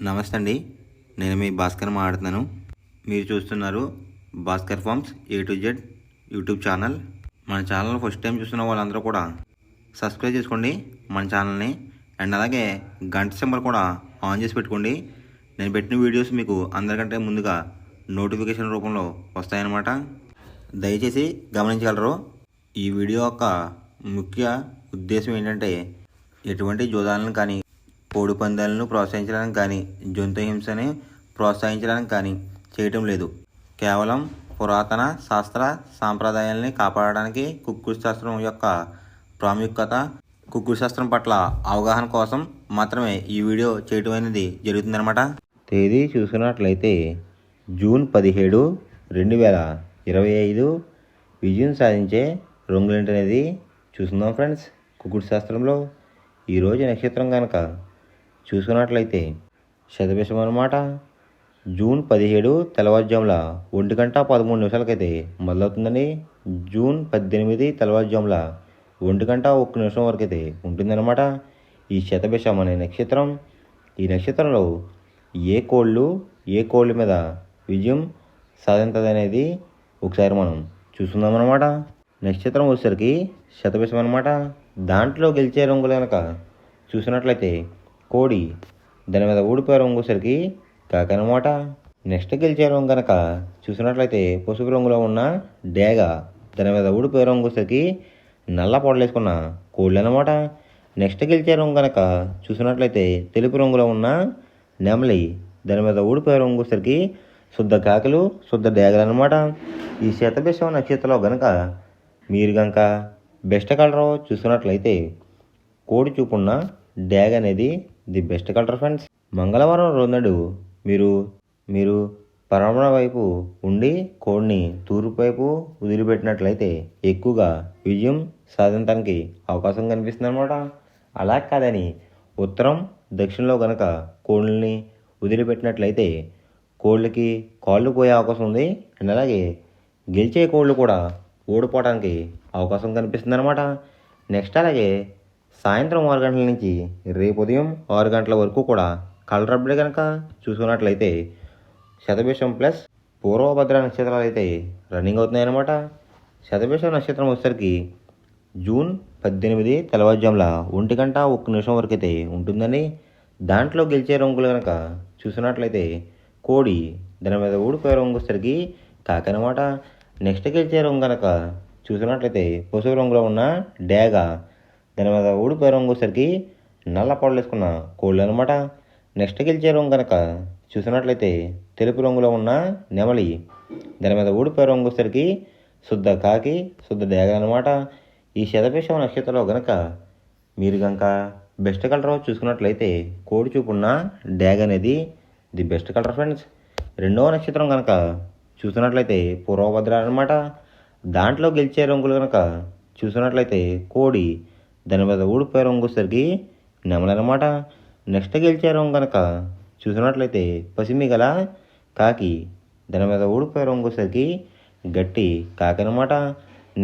నమస్తే అండి. నేను మీ భాస్కర్ మాట్లాడుతున్నాను. మీరు చూస్తున్నారు Bhaskar farms A to Z YouTube channel. మన ఛానల్ ఫస్ట్ టైం చూస్తున్న వాళ్ళందరూ కూడా సబ్స్క్రైబ్ చేసుకోండి మన ఛానల్ని. అండ్ అలాగే గంట సింబల్ కూడా ఆన్ చేసి పెట్టుకోండి. నేను పెట్టిన వీడియోస్ మీకు అందరికంటే ముందుగా నోటిఫికేషన్ రూపంలో వస్తాయన్నమాట. దయచేసి గమనించగలరు. ఈ వీడియో యొక్క ముఖ్య ఉద్దేశం ఏంటంటే ఎటువంటి జోదాలను కానీ కోడి పందాలను ప్రోత్సహించడానికి కానీ జంతు హింసని ప్రోత్సహించడానికి కానీ చేయటం లేదు. కేవలం పురాతన శాస్త్ర సాంప్రదాయాల్ని కాపాడడానికి కుక్కుడు శాస్త్రం యొక్క ప్రాముఖ్యత, కుక్కుడు శాస్త్రం పట్ల అవగాహన కోసం మాత్రమే ఈ వీడియో చేయటం అనేది జరుగుతుందన్నమాట. తేదీ చూసుకున్నట్లయితే జూన్ 17, 2025 విజయం సాధించే రంగులేంటి అనేది చూసుకుందాం ఫ్రెండ్స్. కుక్కుడు శాస్త్రంలో ఈరోజు నక్షత్రం కనుక చూసుకున్నట్లయితే శతభిషం అన్నమాట. జూన్ 17 తెల్లవారుజాముల 1:13 మొదలవుతుందండి. జూన్ 18 తెల్లవారుజాముల 1:01 వరకు అయితే ఉంటుందన్నమాట ఈ శతభిషం అనే నక్షత్రం. ఈ నక్షత్రంలో ఏ కోళ్ళ మీద విజయం సాధించదు అనేది ఒకసారి మనం చూసుకుందాం అన్నమాట. నక్షత్రం వచ్చేసరికి శతభిషం అన్నమాట. దాంట్లో గెలిచే రంగులు కనుక చూసినట్లయితే కోడి, దాని మీద ఊడిపోయే రంగు వచ్చేసరికి కాకనమాట. నెక్స్ట్ గెలిచే రంగు కనుక చూసినట్లయితే పసుపు రంగులో ఉన్న డేగ, దాని మీద ఊడిపోయే రంగు వచ్చేసరికి నల్ల పొడలేసుకున్న కోళ్ళు అనమాట. నెక్స్ట్ గెలిచే రంగు కనుక చూసినట్లయితే తెలుపు రంగులో ఉన్న నెమలి, దాని మీద ఊడిపోయే రంగు వచ్చేసరికి శుద్ధ కాకులు, శుద్ధ డేగలు అనమాట. ఈ శతభిషం నక్షత్రంలో కనుక మీరు కనుక బెస్ట్ కలర్ చూసుకున్నట్లయితే కోడి చూపున్న డ్యాగ్ అనేది ది బెస్ట్ కలర్ ఫ్రెండ్స్. మంగళవారం రోజునాడు మీరు పరమణ వైపు ఉండి కోడిని తూర్పు వైపు వదిలిపెట్టినట్లయితే ఎక్కువగా విజయం సాధించడానికి అవకాశం కనిపిస్తుంది అనమాట. అలా కాదని ఉత్తరం దక్షిణంలో కనుక కోళ్ళని వదిలిపెట్టినట్లయితే కోళ్ళకి కాళ్ళు పోయే అవకాశం ఉంది. అండ్ అలాగే గెలిచే కోళ్ళు కూడా ఓడిపోవడానికి అవకాశం కనిపిస్తుంది అనమాట. నెక్స్ట్ అలాగే సాయంత్రం 6 గంటల నుంచి రేపు ఉదయం 6 గంటల వరకు కూడా కలర్ అప్డేట్ కనుక చూసుకున్నట్లయితే శతభిషం ప్లస్ పూర్వభద్ర నక్షత్రాలు అయితే రన్నింగ్ అవుతున్నాయి అన్నమాట. శతభిషం నక్షత్రం వచ్చేసరికి జూన్ 18 తెల్లవారుజాముల 1:01 వరకు అయితే ఉంటుందని. దాంట్లో గెలిచే రంగులు కనుక చూసినట్లయితే కోడి, దాని మీద ఊడిపోయే రంగు వచ్చేసరికి కాకనమాట. నెక్స్ట్ గెలిచే రంగు కనుక చూసినట్లయితే పసుపు రంగులో ఉన్న డేగ, దాని మీద ఊడిపోయే రంగు వచ్చేసరికి నల్ల పొడలు వేసుకున్న కోళ్ళు అనమాట. నెక్స్ట్ గెలిచే రంగు కనుక చూసినట్లయితే తెలుపు రంగులో ఉన్న నెమలి, దాని మీద ఊడిపోయే రంగు వచ్చేసరికి శుద్ధ కాకి, శుద్ధ డేగ అనమాట. ఈ శతభిషం నక్షత్రంలో కనుక మీరు కనుక బెస్ట్ కలర్ చూసుకున్నట్లయితే కోడి చూపున్న డ్యాగ్ అనేది ది బెస్ట్ కలర్ ఫ్రెండ్స్. రెండవ నక్షత్రం కనుక చూసినట్లయితే పూర్వభద్ర అనమాట. దాంట్లో గెలిచే రంగులు కనుక చూసినట్లయితే కోడి, దాని మీద ఊడిపోయే రంగు వచ్చేసరికి నెమలనమాట. నెక్స్ట్ గెలిచే రంగు కనుక చూసినట్లయితే పసిమి గల కాకి, దాని మీద ఊడిపోయే రంగు వచ్చేసరికి గట్టి కాకనమాట.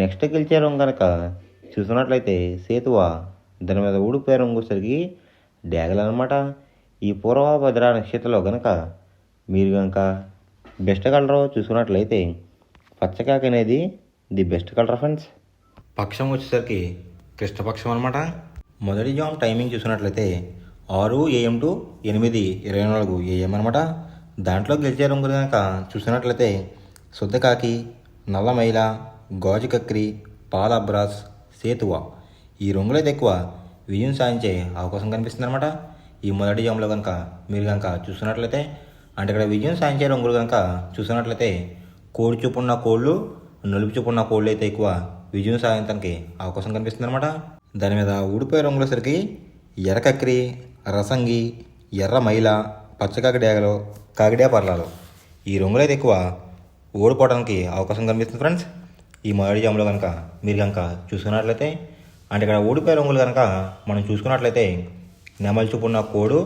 నెక్స్ట్ గెలిచే రంగు కనుక చూసినట్లయితే సేతువ, దాని మీద ఊడిపోయే రంగు వచ్చేసరికి డ్యాగలనమాట. ఈ పూర్వభద్ర నక్షత్రంలో కనుక మీరు కనుక బెస్ట్ కలర్ చూసుకున్నట్లయితే పచ్చకాకి అనేది ది బెస్ట్ కలర్ ఫ్రెండ్స్. పక్షం వచ్చేసరికి కృష్ణపక్షం అనమాట. మొదటి జామ్ టైమింగ్ చూసినట్లయితే 6 AM to 8:24 AM అనమాట. దాంట్లో గెలిచే రంగులు కనుక చూసినట్లయితే శుద్ధకాకి, నల్ల మైల, గాజు కక్రి, పాల అబ్రాస్, సేతువ, ఈ రంగులైతే ఎక్కువ విజయం సాధించే అవకాశం కనిపిస్తుంది అనమాట. ఈ మొదటి జామ్లో కనుక మీరు కనుక చూసినట్లయితే అంటే ఇక్కడ విజయం సాధించే రంగులు కనుక చూసినట్లయితే కోడి చూపున్న కోళ్ళు, నలుపు చూపున్న కోళ్ళు అయితే ఎక్కువ విజయం సాధించడానికి అవకాశం కనిపిస్తుంది అనమాట. దాని మీద ఊడిపోయే రంగులసరికి ఎర్రకక్రి, రసంగి, ఎర్ర మైల, పచ్చకాకి డేగలు, కాకిడే పర్లాలు, ఈ రంగులు అయితే ఎక్కువ ఓడిపోవడానికి అవకాశం కనిపిస్తుంది ఫ్రెండ్స్. ఈ మొదటి జాములో కనుక మీరు కనుక చూసుకున్నట్లయితే అంటే ఇక్కడ ఊడిపోయే రంగులు కనుక మనం చూసుకున్నట్లయితే నెమలి చూపున్న కోడు,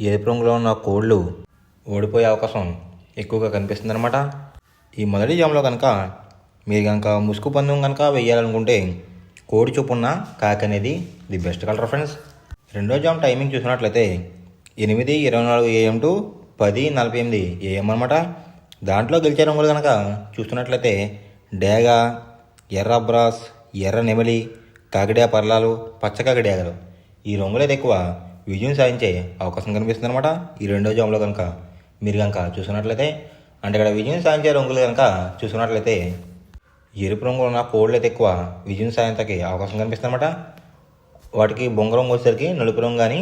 ఎరుపు రంగులో ఉన్న కోళ్ళు ఓడిపోయే అవకాశం ఎక్కువగా కనిపిస్తుంది అనమాట. ఈ మొదటి జాములో కనుక మీరు కనుక ముసుగు పందెం కనుక వేయాలనుకుంటే కోడి చూపున్న కాకి అనేది ది బెస్ట్ కలర్ ఫ్రెండ్స్. రెండో జామ్ టైమింగ్ చూసినట్లయితే 8:24 AM టు 10:48 AM అనమాట. దాంట్లో గెలిచే రంగులు కనుక చూస్తున్నట్లయితే డేగ, ఎర్ర అబ్రాస్, ఎర్ర నెమలి, కాకిడే పర్లాలు, పచ్చ కాకిడేగలు ఈ రంగులైతే ఎక్కువ విజయం సాధించే అవకాశం కనిపిస్తుంది అనమాట. ఈ రెండో జామ్లో కనుక మీరు కనుక చూసుకున్నట్లయితే అంటే ఇక్కడ విజయం సాధించే రంగులు కనుక చూసుకున్నట్లయితే ఎరుపు రంగు ఉన్న కోళ్ళు అయితే ఎక్కువ విజయం సాధించడానికి అవకాశం కనిపిస్తుంది అనమాట. వాటికి బొంగ రంగు వచ్చేసరికి నలుపు రంగు కానీ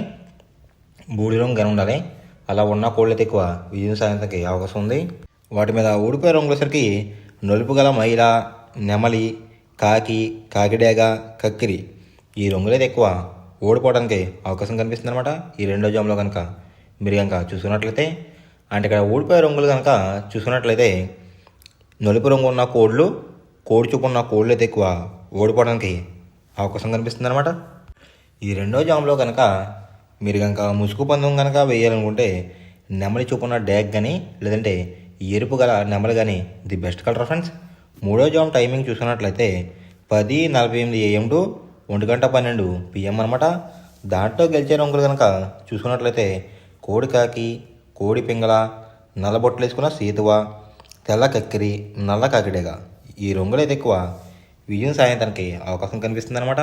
బూడి రంగు కానీ ఉండాలి. అలా ఉన్న కోళ్ళు అయితే ఎక్కువ విజయం సాధించడానికి అవకాశం ఉంది. వాటి మీద ఊడిపోయే రంగులు వచ్చేసరికి నలుపు గల మైల, నెమలి, కాకి, కాకిడేగ, కక్కిరి ఈ రంగులైతే ఎక్కువ ఓడిపోవడానికి అవకాశం కనిపిస్తుంది అనమాట. ఈ రెండో జామ్లో కనుక మీరు కనుక చూసుకున్నట్లయితే అంటే ఇక్కడ ఓడిపోయే రంగులు కనుక చూసుకున్నట్లయితే నలుపు రంగు ఉన్న కోళ్ళు, కోడి చూపు ఉన్న కోళ్ళు అయితే ఎక్కువ ఓడిపోవడానికి అవకాశం కనిపిస్తుంది అనమాట. ఈ రెండో జామ్లో కనుక మీరు కనుక ముసుగు పందెం కనుక వేయాలనుకుంటే నెమలి చూపున్న డ్యాగ్ కానీ లేదంటే ఎరుపు గల నెమలి కానీ ది బెస్ట్ కలర్ ఫ్రెండ్స్. మూడో జామ్ టైమింగ్ చూసుకున్నట్లయితే 10:48 AM టు 1:12 PM అనమాట. దాంట్లో గెలిచే రంగులు కనుక చూసుకున్నట్లయితే కోడి కాకి, కోడి పింగళ, నల్లబొట్లు వేసుకున్న సీతువ, తెల్ల కక్కిరి, నల్ల కాకిడేగ ఈ రంగులైతే ఎక్కువ విజయం సాధించడానికి అవకాశం కనిపిస్తుంది అనమాట.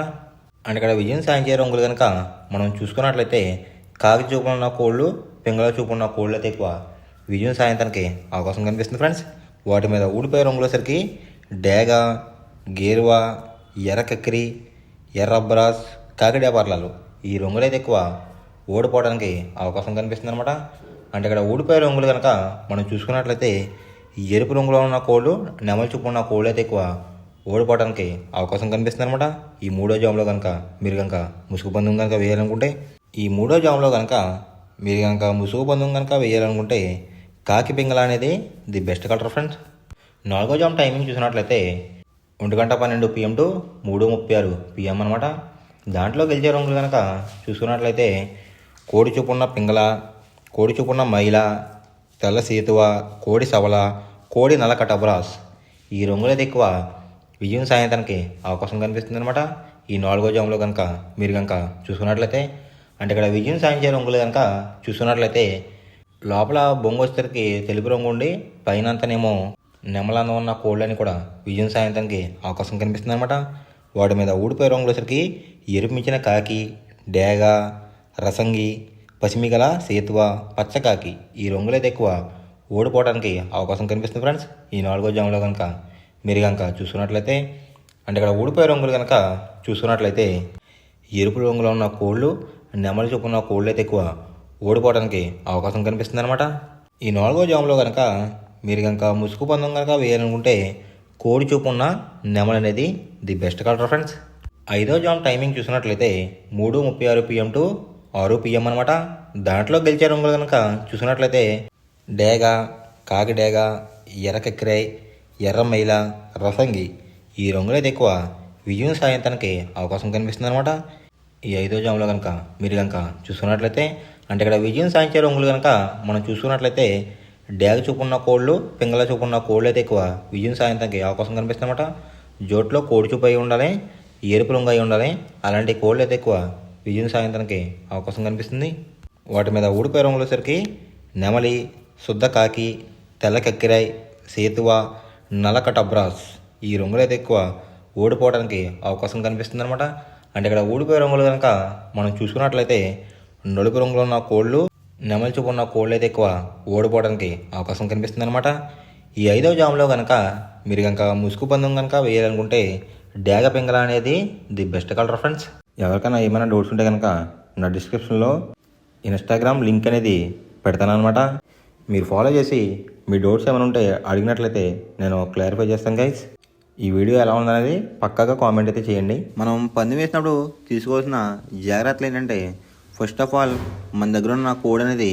అంటే ఇక్కడ విజయం సాధించే రంగులు కనుక మనం చూసుకున్నట్లయితే కాకి చూపున్న కోళ్ళు, పింగళ చూపున్న కోళ్ళు అయితే ఎక్కువ విజయం సాధించడానికి అవకాశం కనిపిస్తుంది ఫ్రెండ్స్. వాటి మీద ఊడిపోయే రంగులసరికి డేగ, గేరువా, ఎర్ర కక్కిరి, ఎర్ర అబ్రాస్, కాకిడే పర్లాలు ఈ రంగులైతే ఎక్కువ ఓడిపోవడానికి అవకాశం కనిపిస్తుంది అనమాట. అంటే ఇక్కడ ఊడిపోయే రంగులు కనుక మనం చూసుకున్నట్లయితే ఎరుపు రంగులో ఉన్న కోళ్ళు, నెమలి చూపు ఉన్న కోళ్ళు అయితే ఎక్కువ ఓడిపోవడానికి అవకాశం కనిపిస్తుంది అనమాట. ఈ మూడో జామ్లో కనుక మీరు కనుక ముసుగు పందెం కనుక వేయాలనుకుంటే ముసుగు పందెం కనుక వేయాలనుకుంటే కాకి పింగళ అనేది ది బెస్ట్ కలర్ ఫ్రెండ్స్. నాలుగో జామ్ టైమింగ్ చూసినట్లయితే 1:12 PM టు 3:36 PM అనమాట. దాంట్లో గెలిచే రంగులు కనుక చూసుకున్నట్లయితే కోడి చూపున్న పింగళ, కోడి చూపున్న మైల, తెల్ల సీతువ, కోడి సవల, కోడి నల్ల కటబ్రాస్ ఈ రంగులైతే ఎక్కువ విజయం సాధించడానికి అవకాశం కనిపిస్తుంది అనమాట. ఈ నాలుగో జామ్లో కనుక మీరు కనుక చూసుకున్నట్లయితే అంటే ఇక్కడ విజయం సాధించే రంగులు కనుక చూసుకున్నట్లయితే లోపల బొంగు వచ్చేసరికి తెలుపు రంగు ఉండి పైన అంతానేమో నెమలంగా ఉన్న కోళ్ళని కూడా విజయం సాధించడానికి అవకాశం కనిపిస్తుంది అనమాట. వాటి మీద ఊడిపోయే రంగులు వచ్చేసరికి ఎరుపు మించిన కాకి, డేగ, రసంగి, పసిమిగల సేతువ, పచ్చకాకి ఈ రంగులైతే ఎక్కువ ఓడిపోవడానికి అవకాశం కనిపిస్తుంది ఫ్రెండ్స్. ఈ నాలుగో జామ్లో కనుక మీరు కనుక చూసుకున్నట్లయితే అంటే ఇక్కడ ఊడిపోయే రంగులు కనుక చూసుకున్నట్లయితే ఎరుపు రంగులో ఉన్న కోళ్ళు, నెమలి చూపున్న కోళ్ళు అయితే ఎక్కువ ఓడిపోవడానికి అవకాశం కనిపిస్తుంది అనమాట. ఈ నాలుగో జామ్లో కనుక మీరు కనుక ముసుగు పందెం కనుక వేయాలనుకుంటే కోడి చూపు ఉన్న నెమలి అనేది ది బెస్ట్ కలర్ ఫ్రెండ్స్. ఐదో జామ్ టైమింగ్ చూసినట్లయితే 3:36 PM టు 6 PM అనమాట. దాంట్లో గెలిచే రంగులు కనుక చూసినట్లయితే డేగ, కాకి డేగ, ఎర్ర కక్కిరై, ఎర్ర మైల, రసంగి ఈ రంగులైతే ఎక్కువ విజయం సాధించడానికి అవకాశం కనిపిస్తుంది అనమాట. ఈ ఐదో జామ్లో కనుక మీరు కనుక చూసుకున్నట్లయితే అంటే ఇక్కడ విజయం సాధించే రంగులు కనుక మనం చూసుకున్నట్లయితే డేగ చూపున్న కోళ్ళు, పింగళ చూపున్న కోళ్ళు అయితే ఎక్కువ విజయం సాధించడానికి అవకాశం కనిపిస్తుంది అనమాట. జోట్లో కోడి చూపు అయి ఉండాలి, ఎరుపు రంగు అయి ఉండాలి. అలాంటి కోళ్ళు అయితే ఎక్కువ విజయం సాధించడానికి అవకాశం కనిపిస్తుంది. వాటి మీద ఊడిపోయే రంగులు వచ్చేసరికి నెమలి, శుద్ధ కాకి, తెల్ల కక్కిరాయ్, సేతువ, నల్లకటబ్రాస్ ఈ రంగులు అయితే ఎక్కువ ఓడిపోవడానికి అవకాశం కనిపిస్తుంది అనమాట. అంటే ఇక్కడ ఊడిపోయే రంగులు కనుక మనం చూసుకున్నట్లయితే నలుపు రంగులో ఉన్న కోళ్ళు, నెమలి చూపు ఉన్న కోళ్ళు అయితే ఎక్కువ ఓడిపోవడానికి అవకాశం కనిపిస్తుంది అనమాట. ఈ ఐదో జామ్లో కనుక మీరు కనుక ముసుగు పందెం కనుక వేయాలనుకుంటే డేగ పింగళ అనేది ది బెస్ట్ కలర్ ఫ్రెండ్స్. ఎవరికైనా ఏమైనా డౌట్స్ ఉంటే కనుక నా డిస్క్రిప్షన్లో ఇన్స్టాగ్రామ్ లింక్ అనేది పెడతాను అనమాట. మీరు ఫాలో చేసి మీ డౌట్స్ ఏమైనా ఉంటే అడిగినట్లయితే నేను క్లారిఫై చేస్తాను గైస్. ఈ వీడియో ఎలా ఉందనేది పక్కాగా కామెంట్ అయితే చేయండి. మనం పందెం వేసినప్పుడు తీసుకోవాల్సిన జాగ్రత్తలు ఏంటంటే ఫస్ట్ ఆఫ్ ఆల్ మన దగ్గర ఉన్న కోడ్ అనేది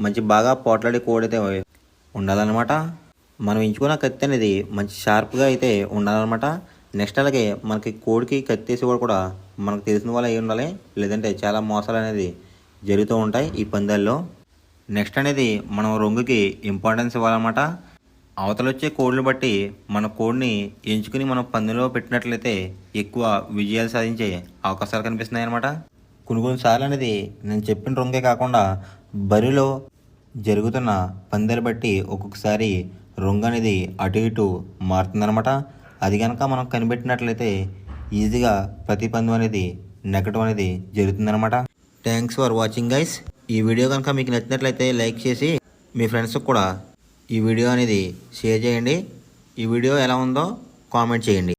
మంచి బాగా పోట్లాడే కోడ్ అయితే ఉండాలన్నమాట. మనం ఎంచుకున్న కత్తి అనేది మంచి షార్ప్గా అయితే ఉండాలన్నమాట. నెక్స్ట్ అలాగే మనకి కోడికి కత్తి వేసేవాడు కూడా మనకు తెలిసిన వాళ్ళు అయి ఉండాలి, లేదంటే చాలా మోసాలు అనేది జరుగుతూ ఉంటాయి ఈ పందాల్లో. నెక్స్ట్ అనేది మనం రంగుకి ఇంపార్టెన్స్ ఇవ్వాలన్నమాట. అవతల వచ్చే కోడ్లు బట్టి మన కోడ్ని ఎంచుకుని మనం పందెంలో పెట్టినట్లయితే ఎక్కువ విజయాలు సాధించే అవకాశాలు కనిపిస్తున్నాయి అన్నమాట. కొన్నిసార్లు అనేది నేను చెప్పిన రంగే కాకుండా బరిలో జరుగుతున్న పందాలు బట్టి ఒక్కొక్కసారి రంగు అనేది అటు ఇటు మారుతుందన్నమాట. అది కనుక మనం కనిపెట్టినట్లయితే ఈజీగా ప్రతి పందెం అనేది నెగ్గడం అనేది జరుగుతుందన్నమాట. Thanks for watching guys. ఈ వీడియో కనుక మీకు నచ్చినట్లయితే లైక్ చేసి మీ ఫ్రెండ్స్కి కూడా ఈ వీడియో అనేది షేర్ చేయండి. ఈ వీడియో ఎలా ఉందో కామెంట్ చేయండి.